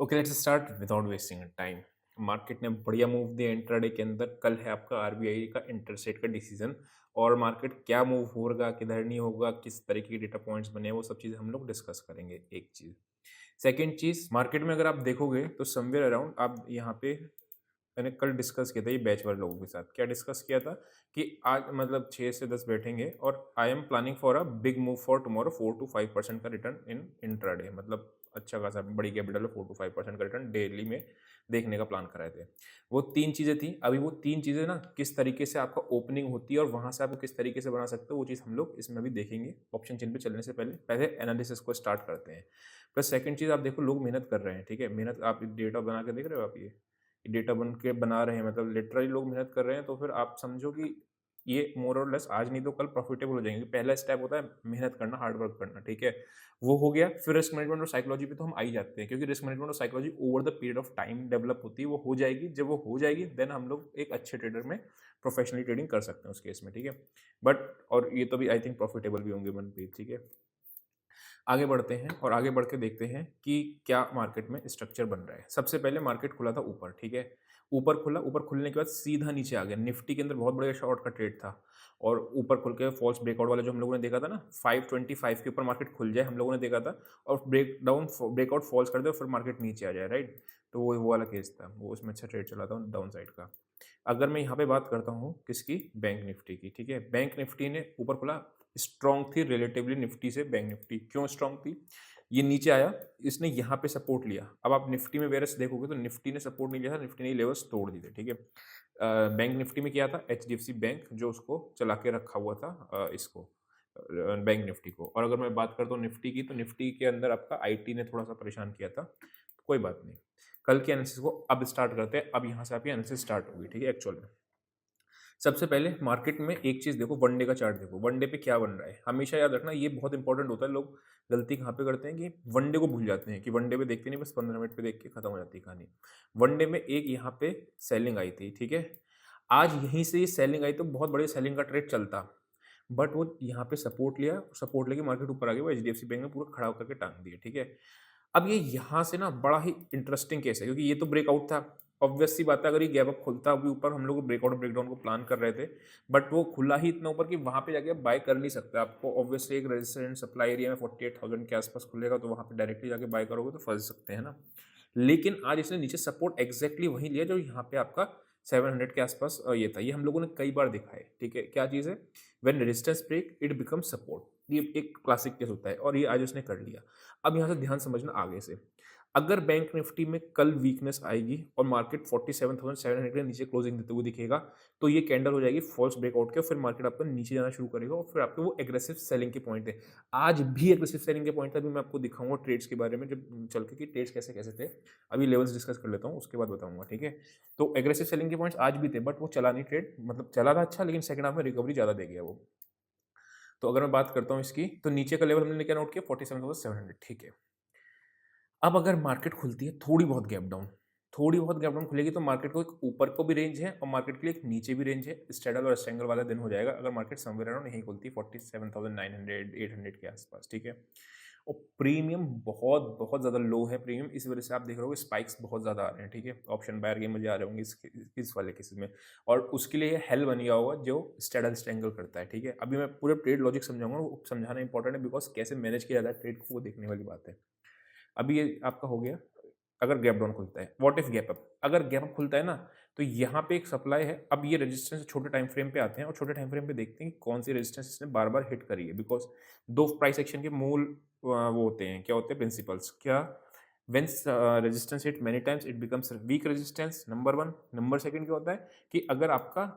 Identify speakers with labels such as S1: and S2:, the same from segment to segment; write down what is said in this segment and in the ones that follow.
S1: Okay, let's start without wasting time. Market ने बढ़िया move दिया इंट्राडे के अंदर। कल है आपका आरबीआई का इंटरेस्ट रेट का डिसीजन, और मार्केट क्या मूव होगा, किधर नहीं होगा, किस तरीके के डेटा पॉइंट्स बने हैं, वो सब चीज़ें हम लोग डिस्कस करेंगे। एक चीज़। सेकंड चीज़, मार्केट में अगर आप देखोगे तो समवेयर अराउंड आप यहाँ पे, मैंने कल डिस्कस किया था ये बैच वाले लोगों के साथ। क्या डिस्कस किया था कि आज मतलब 6 से 10 बैठेंगे और I am planning for a big move for tomorrow. 4 to 5% का रिटर्न इन इंट्राडे, मतलब अच्छा खासा बड़ी कैपिटल है। 4 टू 5% का रिटर्न डेली में देखने का प्लान कराए थे। वो 3 चीज़ें थी। अभी वो 3 चीज़ें ना किस तरीके से आपका ओपनिंग होती है और वहाँ से आप किस तरीके से बना सकते हो, वो चीज़ हम लोग इसमें भी देखेंगे। ऑप्शन चेन पे चलने से पहले पहले एनालिसिस को स्टार्ट करते हैं। प्लस सेकंड चीज़, आप देखो लोग मेहनत कर रहे हैं, ठीक है? मेहनत आप डेटा बना के देख रहे हो आप ये? डेटा बन के बना रहे हैं, मतलब लिटरली लोग मेहनत कर रहे हैं, तो फिर आप समझो कि ये मोर और लेस आज नहीं तो कल प्रॉफिटेबल हो जाएंगे। पहला स्टेप होता है मेहनत करना, हार्ड वर्क करना, ठीक है? वो हो गया। फिर रिस्क मैनेजमेंट और साइकोलॉजी पे तो हम आ ही जाते हैं, क्योंकि रिस्क मैनेजमेंट और psychology over the period of time develop होती है। वो हो जाएगी, जब वो हो जाएगी देन हम लोग एक अच्छे ट्रेडर में प्रोफेशनली ट्रेडिंग कर सकते हैं उस केस में, ठीक है? बट और ये तो भी आई थिंक प्रॉफिटेबल भी होंगे मन पे, ठीक है? आगे बढ़ते हैं और आगे बढ़ के देखते हैं कि क्या मार्केट में स्ट्रक्चर बन रहा है। सबसे पहले मार्केट खुला था ऊपर, ठीक है? ऊपर खुला, ऊपर खुलने के बाद सीधा नीचे आ गया। निफ्टी के अंदर बहुत बड़ा शॉर्ट का ट्रेड था, और ऊपर खुल के फॉल्स ब्रेकआउट वाला जो हम लोगों ने देखा था ना, 525 के ऊपर मार्केट खुल जाए हम लोगों ने देखा था, और ब्रेकआउट फॉल्स कर दे और फिर मार्केट नीचे आ जाए, राइट? तो वो वाला केस था, वो उसमें अच्छा ट्रेड चला था डाउन साइड का। अगर मैं यहाँ पे बात करता हूँ किसकी, बैंक निफ्टी की, ठीक है? बैंक निफ्टी ने ऊपर खुला, स्ट्रॉन्ग थी रिलेटिवली निफ्टी से। बैंक निफ्टी क्यों स्ट्रॉन्ग थी? ये नीचे आया, इसने यहाँ पे सपोर्ट लिया। अब आप निफ्टी में वेरस देखोगे तो निफ्टी ने सपोर्ट नहीं लिया था, निफ्टी ने लेवल्स तोड़ दिए थे, ठीक है? बैंक निफ्टी में क्या था, एचडीएफसी बैंक जो उसको चला के रखा हुआ था, इसको बैंक निफ्टी को। और अगर मैं बात करता हूँ निफ्टी की, तो निफ्टी के अंदर आपका आईटी ने थोड़ा सा परेशान किया था। कोई बात नहीं, कल के एनालिसिस को अब स्टार्ट करते हैं। अब यहाँ से आपकी एनालिसिस स्टार्ट होगी, ठीक है? एक्चुअल में सबसे पहले मार्केट में एक चीज देखो, वनडे का चार्ट देखो। वनडे पे क्या बन रहा है, हमेशा याद रखना, ये बहुत इंपॉर्टेंट होता है। लोग गलती कहाँ पे करते हैं कि वनडे को भूल जाते हैं, कि वनडे पे देखते नहीं, बस 15 मिनट पे देख के खत्म हो जाती है कहानी। वनडे में एक यहाँ पे सेलिंग आई थी, ठीक है? आज यहीं से ये सेलिंग आई तो बहुत बड़ी सेलिंग का ट्रेड चलता, बट वो यहाँ पे सपोर्ट लिया, सपोर्ट लेके मार्केट ऊपर आ गया। वो एचडीएफसी बैंक ने पूरा खड़ा होकर के टांग दिया, ठीक है? अब ये यहाँ से ना बड़ा ही इंटरेस्टिंग केस है, क्योंकि ये तो ब्रेकआउट था। ऑब्वियस सी बात है, अगर ये गैप अप खुलता अभी ऊपर, हम लोग ब्रेकआउट ब्रेकडाउन को प्लान कर रहे थे, बट वो खुला ही इतना ऊपर कि वहां पे जाके बाय कर नहीं सकते। आपको ऑब्वियसली एक रेजिस्टेंस सप्लाई एरिया में 48,000 के आसपास खुलेगा, तो वहां पे डायरेक्टली जाके बाय करोगे तो फंस सकते हैं ना। लेकिन आज इसने नीचे सपोर्ट एग्जैक्टली वही लिया जो यहाँ पे आपका 700 के आसपास ये था। ये हम लोगों ने कई बार देखा है, ठीक है? क्या चीज़ है, when resistance break it become support. ये एक क्लासिक केस होता है, और ये आज उसने कर लिया। अब यहाँ से ध्यान समझना आगे से। अगर बैंक निफ्टी में कल वीकनेस आएगी और मार्केट 47,700 के नीचे क्लोजिंग देते हुए दिखेगा, तो ये कैंडल हो जाएगी फॉल्स ब्रेकआउट के, और फिर मार्केट आपका नीचे जाना शुरू करेगा, और फिर आपके वो एग्रेसिव सेलिंग के पॉइंट है। आज भी एग्रेसिव सेलिंग के पॉइंट है। अभी मैं आपको दिखाऊंगा ट्रेड्स के बारे में, जब चल के कि ट्रेड्स कैसे कैसे थे। अभी लेवल्स डिस्कस कर लेता हूँ, उसके बाद बताऊंगा, ठीक है? तो एग्रेसिव सेलिंग के पॉइंट्स आज भी थे, बट वो चला नहीं ट्रेड, मतलब चला था अच्छा, लेकिन सेकंड हाफ में रिकवरी ज़्यादा दे गया वो। तो अगर मैं बात करता हूँ इसकी, तो नीचे का लेवल हमने क्या नोट किया, 47,700, ठीक है? अब अगर मार्केट खुलती है थोड़ी बहुत गैप डाउन, थोड़ी बहुत गैप डाउन खुलेगी, तो मार्केट को एक ऊपर को भी रेंज है और मार्केट के लिए एक नीचे भी रेंज है। स्ट्रेडल और स्ट्रेंगल वाला दिन हो जाएगा अगर मार्केट समवेयर अराउंड नहीं खुलती 47,900 800 के आसपास, ठीक है? और प्रीमियम बहुत बहुत ज़्यादा लो है प्रीमियम, इस वजह से आप देख रहे हो स्पाइक्स बहुत ज़्यादा आ रहे हैं, ठीक है? ऑप्शन बायर गेम मुझे आ रहे होंगे इस वाले केसेस में, और उसके लिए हेल बन गया होगा जो स्ट्रेडल स्ट्रेंगल करता है, ठीक है? अभी मैं पूरे ट्रेड लॉजिक समझाऊंगा, वो समझाना इंपॉर्टेंट है, बिकॉज कैसे मैनेज किया जाता है ट्रेड को वो देखने वाली बात है। अभी ये आपका हो गया। अगर गैप डाउन खुलता है, व्हाट इफ गैप अप, अगर गैप अप खुलता है ना, तो यहाँ पे एक सप्लाई है। अब ये रेजिस्टेंस छोटे टाइम फ्रेम पे आते हैं, और छोटे टाइम फ्रेम पे देखते हैं कि कौन सी रेजिस्टेंस इसने बार बार हिट करी है, बिकॉज दो प्राइस एक्शन के मूल वो होते हैं, क्या होते हैं प्रिंसिपल्स, क्या? When resistance hit many times it becomes week resistance, number one. Number second क्या होता है कि अगर आपका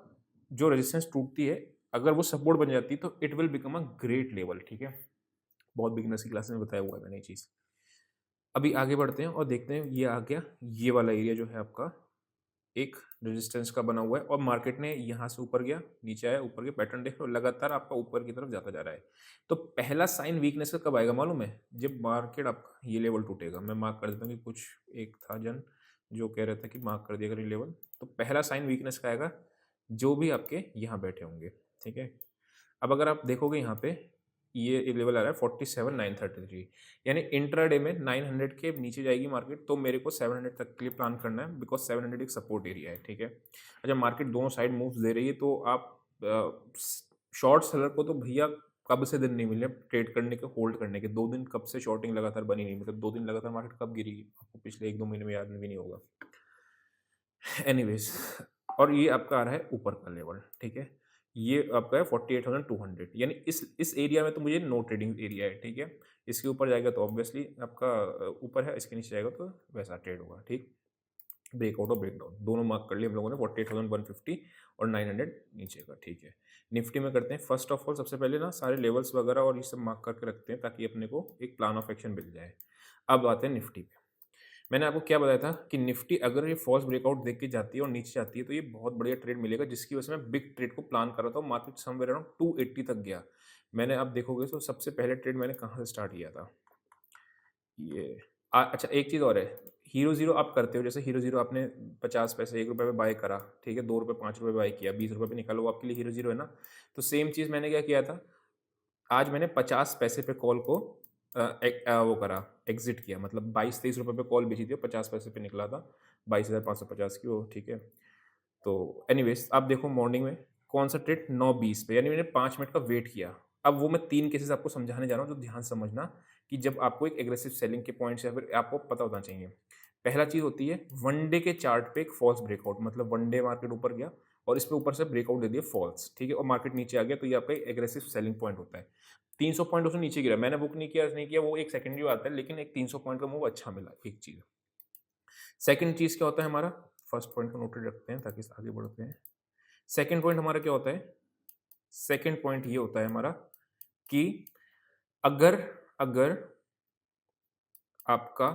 S1: जो रेजिस्टेंस टूटती है, अगर वो सपोर्ट बन जाती है, तो it will become a great level, ठीक है? बहुत बिगिनर्स की क्लास में बताया हुआ है मैंने ये चीज़। अभी आगे बढ़ते हैं और देखते हैं, ये आ गया, ये वाला एरिया जो है आपका एक रेजिस्टेंस का बना हुआ है, और मार्केट ने यहाँ से ऊपर गया, नीचे आया, ऊपर के पैटर्न देख लो, लगातार आपका ऊपर की तरफ जाता जा रहा है। तो पहला साइन वीकनेस का कब आएगा मालूम है? जब मार्केट आपका ये लेवल टूटेगा। मैं मार्क कर देता हूँ कि कुछ एक था जन जो कह रहा था कि मार्क कर दिया अगर ये लेवल, तो पहला साइन वीकनेस का आएगा जो भी आपके यहाँ बैठे होंगे, ठीक है? अब अगर आप देखोगे यहाँ पे, ये लेवल आ रहा है 47,933, यानी इंट्राडे में 900 के नीचे जाएगी मार्केट तो मेरे को 700 तक के लिए प्लान करना है, बिकॉज 700 एक सपोर्ट एरिया है, ठीक है। अच्छा, मार्केट दोनों साइड मूव्स दे रही है तो आप शॉर्ट सेलर को तो भैया कब से दिन नहीं मिले ट्रेड करने के, होल्ड करने के। 2 दिन कब से शॉर्टिंग लगातार बनी नहीं, मतलब 2 दिन लगातार मार्केट कब गिरी आपको पिछले 1-2 महीने में याद भी नहीं होगा। एनीवेज, और ये आपका आ रहा है ऊपर का लेवल, ठीक है। ये आपका है 48,200, यानी इस एरिया में तो मुझे नो ट्रेडिंग एरिया है, ठीक है। इसके ऊपर जाएगा तो ऑब्वियसली आपका ऊपर है, इसके नीचे जाएगा तो वैसा ट्रेड होगा, ठीक। ब्रेकआउट और ब्रेकडाउन दोनों मार्क कर लिए हम लोगों ने, 48,150 और 900 नीचे का, ठीक है। निफ्टी में करते हैं फर्स्ट ऑफ ऑल, सबसे पहले ना सारे लेवल्स वगैरह और ये सब मार्क करके रखते हैं ताकि अपने को एक प्लान ऑफ एक्शन मिल जाए। अब आते हैं निफ्टी पे। मैंने आपको क्या बताया था कि निफ्टी अगर ये फॉल्स ब्रेकआउट देख के जाती है और नीचे जाती है तो ये बहुत बढ़िया ट्रेड मिलेगा, जिसकी वजह से मैं बिग ट्रेड को प्लान कर रहा था। मार्केट समवेयर अराउंड 280 तक गया। मैंने, आप देखोगे तो सबसे पहले ट्रेड मैंने कहाँ से स्टार्ट किया था, ये अच्छा एक चीज़ और है, हीरो ज़ीरो आप करते हो, जैसे हीरो ज़ीरो आपने 50 पैसे 1 रुपये पे बाय करा, ठीक है, 2 रुपये 5 रुपये बाय किया, 20 रुपये पे निकालो, वो आपके लिए हीरो ज़ीरो है ना। तो सेम चीज़ मैंने क्या किया था, आज मैंने 50 पैसे पे कॉल को वो करा, एग्जिट किया, मतलब 22-23 रुपये पे कॉल बेची थी, 50 पैसे पे निकला था, 22,550 की वो, ठीक है। तो एनीवेज आप देखो मॉर्निंग में कौन सा ट्रेड 9:20 पे, यानी मैंने 5 मिनट का वेट किया। अब वो मैं 3 केसेस आपको समझाने जा रहा हूँ, तो ध्यान से समझना कि जब आपको एक एग्रेसिव सेलिंग के पॉइंट्स या फिर आपको पता होना चाहिए। पहला चीज़ होती है वन डे के चार्ट पे एक फॉल्स ब्रेकआउट, मतलब वन डे मार्केट ऊपर गया और इस पे ऊपर से ब्रेकआउट दे दिया फॉल्स, ठीक है, और मार्केट नीचे आ गया, तो ये आपका एग्रेसिव सेलिंग पॉइंट होता है। 300 पॉइंट उसने नीचे गिरा, मैंने बुक नहीं किया, वो एक सेकेंडरी आता है, लेकिन एक 300 पॉइंट का मूव अच्छा मिला, एक चीज़। सेकंड चीज़ क्या होता है हमारा, फर्स्ट पॉइंट को नोटेड रखते हैं ताकि आगे बढ़ते हैं। सेकंड पॉइंट हमारा क्या होता है, सेकंड पॉइंट ये होता है हमारा कि अगर अगर आपका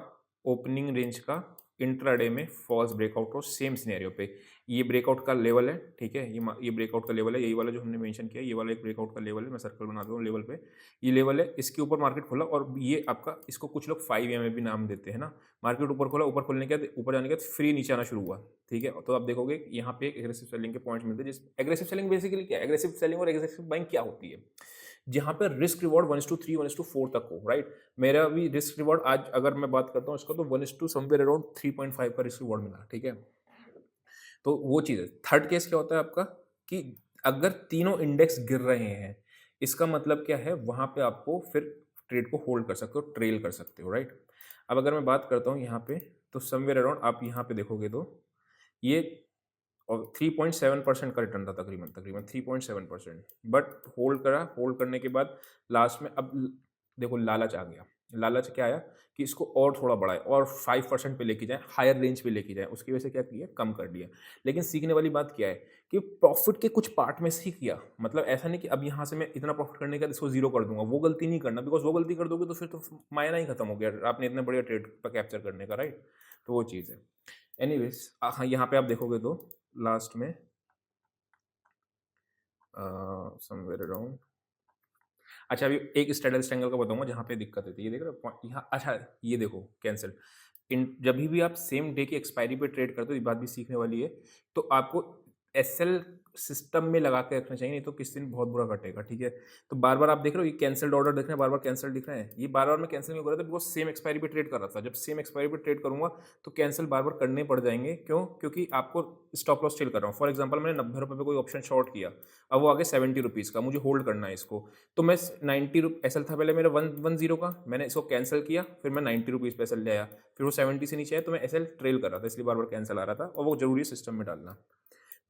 S1: ओपनिंग रेंज का इंट्राडे में फॉल्स ब्रेकआउट हो, सेम सिनेरियो पे, ये ब्रेकआउट का लेवल है, ठीक है, ये ब्रेकआउट का लेवल है, यही वाला जो हमने मेंशन किया, ये वाला एक ब्रेकआउट का लेवल है, मैं सर्कल बना दूँ लेवल पे, ये लेवल है, इसके ऊपर मार्केट खोला और ये आपका, इसको कुछ लोग 5 भी नाम देते हैं ना। मार्केट ऊपर खोला, ऊपर खोलने के बाद, ऊपर जाने के बाद फ्री नीचे आना शुरू हुआ, ठीक है। तो आप देखोगे यहाँ पे एग्रेसिव सेलिंग के पॉइंट्स मिलते हैं। जिस एग्रेसिव सेलिंग बेसिकली क्या है, एग्रेसिव सेलिंग और एग्रेसिव बाइंग क्या होती है, जहाँ पे रिस्क रिवॉर्ड 1:3 1:4 तक हो, राइट। मेरा भी रिस्क रिवॉर्ड आज अगर मैं बात करता हूँ इसका, तो 1:2 समवेयर अराउंड 3.5 का रिस्क रिवॉर्ड मिला, ठीक है। तो वो चीज़ है। थर्ड केस क्या होता है आपका कि अगर तीनों इंडेक्स गिर रहे हैं, इसका मतलब क्या है, वहाँ पे आपको फिर ट्रेड को होल्ड कर सकते हो, ट्रेल कर सकते हो, राइट। अब अगर मैं बात करता हूँ यहाँ पे, तो समवेयर अराउंड आप यहाँ पे देखोगे तो ये और 3.7% का रिटर्न था, तकरीबन तकरीबन 3.7%, बट होल्ड करा। होल्ड करने के बाद लास्ट में अब देखो लालच आ गया। लालच क्या आया कि इसको और थोड़ा बढ़ाए और 5% पे लेके जाए, हायर रेंज पे लेके जाए, उसकी वजह से क्या किया, कम कर दिया। लेकिन सीखने वाली बात क्या है कि प्रॉफिट के कुछ पार्ट में से ही किया, मतलब ऐसा नहीं कि अब यहाँ से मैं इतना प्रॉफिट करने के बाद इसको जीरो कर दूंगा, वो गलती नहीं करना, बिकॉज वो गलती कर दोगे तो फिर तो मायना ही खत्म हो गया आपने इतने बढ़िया ट्रेड पर कैप्चर करने का, राइट। तो वो चीज़ है। एनीवेज हाँ, यहाँ पे आप देखोगे तो लास्ट में समवेयर अराउंड, अच्छा अभी एक स्ट्रेडल स्ट्रैंगल का बताऊंगा जहाँ पे दिक्कत होती है, ये देख रहे हो यहाँ, अच्छा ये देखो कैंसिल। इन जब भी आप सेम डे की एक्सपायरी पे ट्रेड करते हो, ये बात भी सीखने वाली है, तो आपको एसएल सिस्टम में लगा के रखना चाहिए, नहीं तो किस दिन बहुत बुरा कटेगा, ठीक है। तो बार बार आप देख रहे हो ये कैंसल्ड ऑर्डर दिख रहे हैं, बार बार कैंसिल दिख रहे हैं, ये बार बार मैं कैंसिल क्यों कर रहा था, बिकॉज सेम एक्सपायरी पे ट्रेड कर रहा था। जब सेम एक्सपायरी पे ट्रेड करूंगा तो कैंसिल बार बार करने पड़ जाएंगे, क्यों, क्योंकि आपको स्टॉप लॉस सेल कर रहा हूँ। फॉर एग्जाम्पल मैंने 90 रुपये पे कोई ऑप्शन शॉर्ट किया, अब वो आगे 70 रुपीज़ का, मुझे होल्ड करना है इसको, तो मैं 90 एसएल था पहले मेरा 110 का, मैंने इसको कैंसिल किया, फिर मैं 90 रुपीज़ पे एसएल ले आया, फिर वो 70 से नीचे आया तो मैं एसएल ट्रेल कर रहा था, इसलिए बार बार कैंसिल आ रहा था, और वो जरूरी सिस्टम में डालना।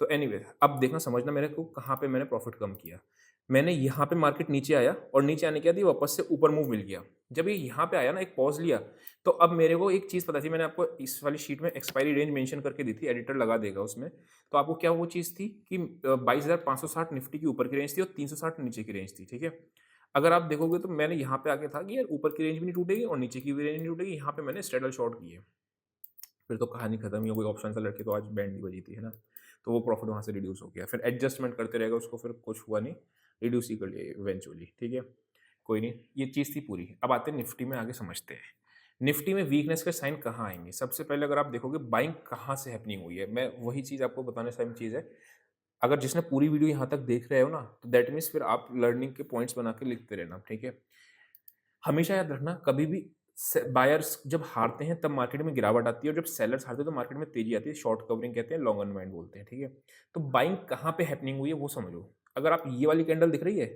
S1: तो एनीवे अब देखना समझना मेरे को कहाँ पे मैंने प्रॉफिट कम किया। मैंने यहाँ पे मार्केट नीचे आया और नीचे आने के बाद ये वापस से ऊपर मूव मिल गया। जब ये यहाँ पे आया ना, एक पॉज लिया, तो अब मेरे को एक चीज़ पता थी, मैंने आपको इस वाली शीट में एक्सपायरी रेंज मेंशन करके दी थी, एडिटर लगा देगा उसमें। तो आपको क्या वो चीज़ थी कि 22,560 निफ्टी की ऊपर की रेंज थी और 360 नीचे की रेंज थी, ठीक है। अगर आप देखोगे तो मैंने यहाँ पे आके था कि यार ऊपर की रेंज भी नहीं टूटेगी और नीचे की भी रेंज नहीं टूटेगी, यहाँ पे मैंने स्ट्रेडल शॉर्ट किए। फिर तो कहानी खत्म ही हो गई, ऑप्शन सेलर की तो आज बैंड नहीं बजी थी, है ना। तो वो प्रॉफिट वहाँ से रिड्यूस हो गया, फिर एडजस्टमेंट करते रहेगा उसको, फिर कुछ हुआ नहीं, रिड्यूस ही कर लिया इवेंचुअली, ठीक है। कोई नहीं, ये चीज़ थी पूरी। अब आते हैं निफ्टी में, आगे समझते हैं निफ्टी में वीकनेस के साइन कहाँ आएंगे। सबसे पहले अगर आप देखोगे बाइंग कहाँ से हैपनिंग हुई है, मैं वही चीज़ आपको बताने सेम चीज़ है। अगर जिसने पूरी वीडियो यहाँ तक देख रहे हो ना, तो दैट मीन्स फिर आप लर्निंग के पॉइंट्स बना के लिखते रहना, ठीक है? हमेशा याद रखना, कभी भी बायर्स जब हारते हैं तब मार्केट में गिरावट आती है, और जब सेलर्स हारते हैं तो मार्केट में तेजी आती है। शॉर्ट कवरिंग कहते हैं, लॉन्ग अनवाइंड बोलते हैं, ठीक है? तो बाइंग कहाँ पे हैपनिंग हुई है वो समझो। अगर आप ये वाली कैंडल दिख रही है,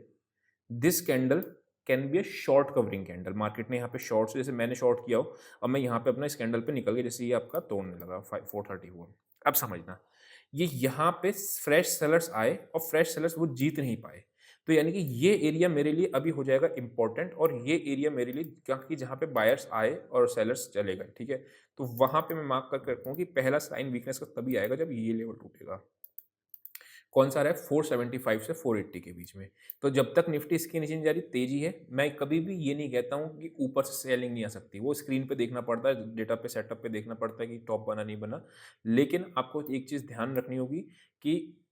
S1: this candle can be a short covering candle. Market ने यहाँ पे शॉर्ट, जैसे मैंने शॉर्ट किया हो और मैं यहाँ पे अपना इस कैंडल पे निकल गया, जैसे ये आपका तोड़ने लगा 434। अब समझना, ये यहाँ पे फ्रेश सेलर्स आए और फ्रेश सेलर्स वो जीत नहीं पाए, तो यानी कि ये एरिया मेरे लिए अभी हो जाएगा इंपॉर्टेंट, और ये एरिया मेरे लिए क्या कि जहाँ पे बायर्स आए और सेलर्स चले गए, ठीक है? तो वहां पे मैं मार्क करके रखूँ कि पहला साइन वीकनेस का तभी आएगा जब ये लेवल टूटेगा। कौन सा रहा है? 475 से 480 के बीच में। तो जब तक निफ्टी इसके नीचे नहीं जा रही, तेजी है, मैं कभी भी ये नहीं कहता हूँ कि ऊपर से सेलिंग नहीं आ सकती। वो स्क्रीन पे देखना पड़ता है, डेटा पे, सेटअप पे देखना पड़ता है कि टॉप बना नहीं बना। लेकिन आपको एक चीज़ ध्यान रखनी होगी कि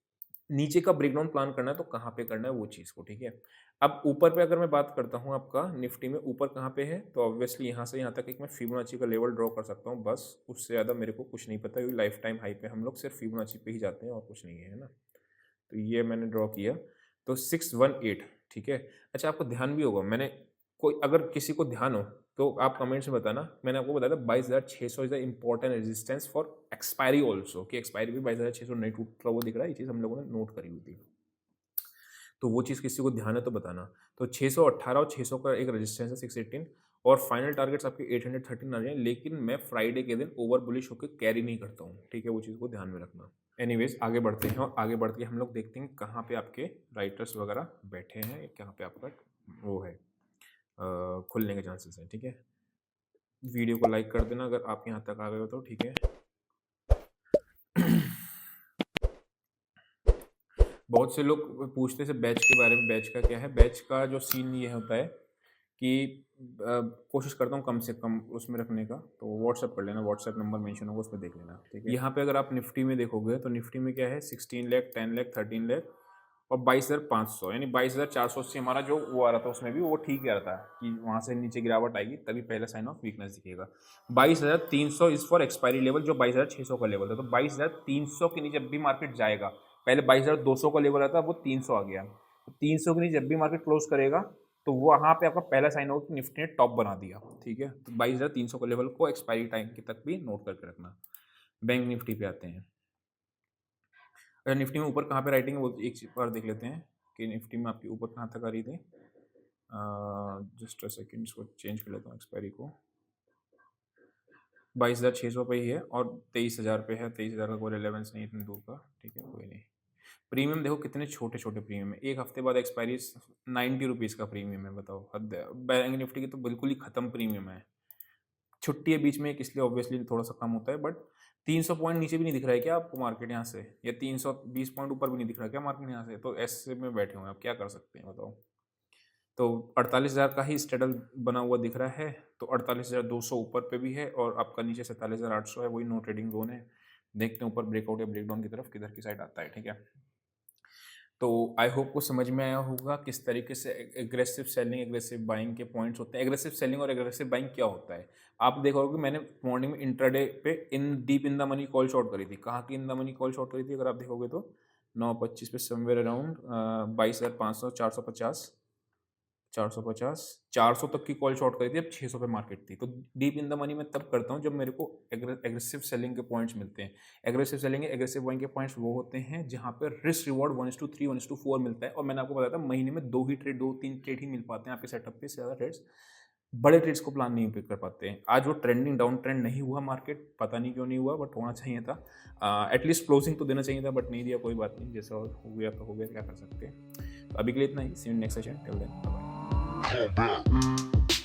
S1: नीचे का ब्रेकडाउन प्लान करना है तो कहाँ पे करना है वो चीज़ को, ठीक है? अब ऊपर पे अगर मैं बात करता हूँ आपका निफ्टी में, ऊपर कहाँ पे है, तो ऑब्वियसली यहाँ से यहाँ तक एक मैं फिबोनाची का लेवल ड्रॉ कर सकता हूँ, बस उससे ज़्यादा मेरे को कुछ नहीं पता, क्योंकि लाइफ टाइम हाई पे हम लोग सिर्फ फिबोनाची पे ही जाते हैं और कुछ नहीं है ना। तो ये मैंने ड्रॉ किया, तो 618, ठीक है? अच्छा, आपको ध्यान भी होगा, मैंने कोई अगर किसी को ध्यान हो तो आप कमेंट्स में बताना। मैंने आपको बताया था 22,600 is the important resistance for expiry also, कि एक्सपायरी भी 22,600 नहीं टूट रहा वो दिख रहा है, ये चीज़ हम लोगों ने नोट करी हुई थी। तो वो चीज़ किसी को ध्यान है तो बताना। तो 618 और 600 का एक रेजिस्टेंस है 618, और फाइनल टारगेट्स आपके 813 आ रहे हैं, लेकिन मैं फ्राइडे के दिन ओवर बुलिश होकर कैरी नहीं करता हूँ, ठीक है? वो चीज़ को ध्यान में रखना। एनीवेज आगे बढ़ते हैं, और आगे बढ़ के हम लोग देखते हैं कहाँ पे आपके राइटर्स वगैरह बैठे हैं, कहाँ पे आपका वो है खुलने के चांसेस हैं, ठीक है? वीडियो को लाइक कर देना अगर आप यहाँ तक आ गए हो तो, ठीक है? बहुत से लोग पूछते हैं बैच के बारे में, बैच का क्या है? बैच का जो सीन ये होता है कि कोशिश करता हूँ कम से कम उसमें रखने का, तो व्हाट्सअप कर लेना, व्हाट्सअप नंबर मेंशन होगा, उस पर देख लेना, ठीक है? यहाँ पे अगर आप निफ्टी में देखोगे तो निफ्टी में क्या है, 16 लाख, 10 लाख, 13 लाख और 22,500, यानी 22,480 हमारा जो वो आ रहा था, उसमें भी वो ठीक आ रहा था कि वहाँ से नीचे गिरावट आएगी तभी पहला साइन ऑफ वीकनेस दिखेगा। 22,300 इज फॉर एक्सपायरी लेवल, जो 22,600 का लेवल था। तो 22,300 के नीचे जब भी मार्केट जाएगा, पहले 22,200 का लेवल आता, वो 300 आ गया, तो 300 के नीचे जब भी मार्केट क्लोज करेगा तो वो वहाँ पे आपका पहला साइन होगा कि निफ्टी ने टॉप बना दिया, ठीक है? तो 22,300 का लेवल को एक्सपायरी टाइम के तक भी नोट करके रखना। बैंक निफ्टी पे आते हैं। अगर निफ्टी में ऊपर कहाँ पे राइटिंग है वो एक बार देख लेते हैं कि निफ्टी में आपकी ऊपर कहाँ तक आ रही थी। जस्ट अ सेकेंड, इसको चेंज कर लेता हूँ एक्सपायरी को। 22,600 पे ही है और 23,000 पे है। 23,000 का कोई रिलेवेंस नहीं इतनी दूर का, ठीक है? कोई नहीं। प्रीमियम देखो कितने छोटे छोटे प्रीमियम है, एक हफ्ते बाद एक्सपायरी 90 रुपीज़ का प्रीमियम है, बताओ हद है। बैंक निफ्टी की तो बिल्कुल ही खत्म प्रीमियम है। छुट्टी है बीच में एक, इसलिए ऑब्वियसली थोड़ा सा कम होता है, बट 300 पॉइंट नीचे भी नहीं दिख रहा है क्या आपको मार्केट यहाँ से, या 320 पॉइंट ऊपर भी नहीं दिख रहा क्या मार्केट यहाँ से? तो ऐसे में बैठे हुए हैं, आप क्या कर सकते हैं बताओ? तो 48,000 का ही स्टेडल बना हुआ दिख रहा है, तो 48,200 ऊपर पे भी है, और आपका नीचे 47,800 है, वही नो ट्रेडिंग जोन है। देखते हैं ऊपर ब्रेकआउट या ब्रेकडाउन की तरफ किधर की साइड आता है, ठीक है? तो आई होप को समझ में आया होगा किस तरीके से एग्रेसिव सेलिंग, एग्रेसिव बाइंग के पॉइंट्स होते हैं। एग्रेसिव सेलिंग और एग्रेसिव बाइंग क्या होता है? आप देखोगे मैंने मॉर्निंग में इंट्राडे पे इन deep in the money call short करी थी। कहाँ की in the money call short करी थी अगर आप देखोगे तो 9:25 पे समवेयर अराउंड 22,500, 450, 450, 400 तक की कॉल शॉर्ट करी थी, अब 600 पे मार्केट थी। तो डीप इन द मनी मैं तब करता हूँ जब मेरे को एग्रेसिव सेलिंग के पॉइंट्स मिलते हैं। एग्रेसिव सेलिंग, एग्रेसिव बाइंग के पॉइंट्स वो होते हैं जहाँ पे रिस्क रिवॉर्ड 1:3, 1:4 मिलता है। और मैंने आपको बताया था महीने में 2-3 ट्रेड ही मिल पाते हैं आपके सेटअप पे, ज़्यादा ट्रेड्स, बड़े ट्रेड्स को प्लान नहीं कर पाते हैं। आज वो ट्रेंडिंग डाउन ट्रेंड नहीं हुआ मार्केट, पता नहीं क्यों नहीं हुआ, बट होना चाहिए था। एटलीस्ट क्लोजिंग तो देना चाहिए था, बट नहीं दिया। कोई बात नहीं, जैसा हो गया तो हो गया, क्या कर सकते हैं। तो अभी के लिए इतना ही। See you next session, till then bye bye.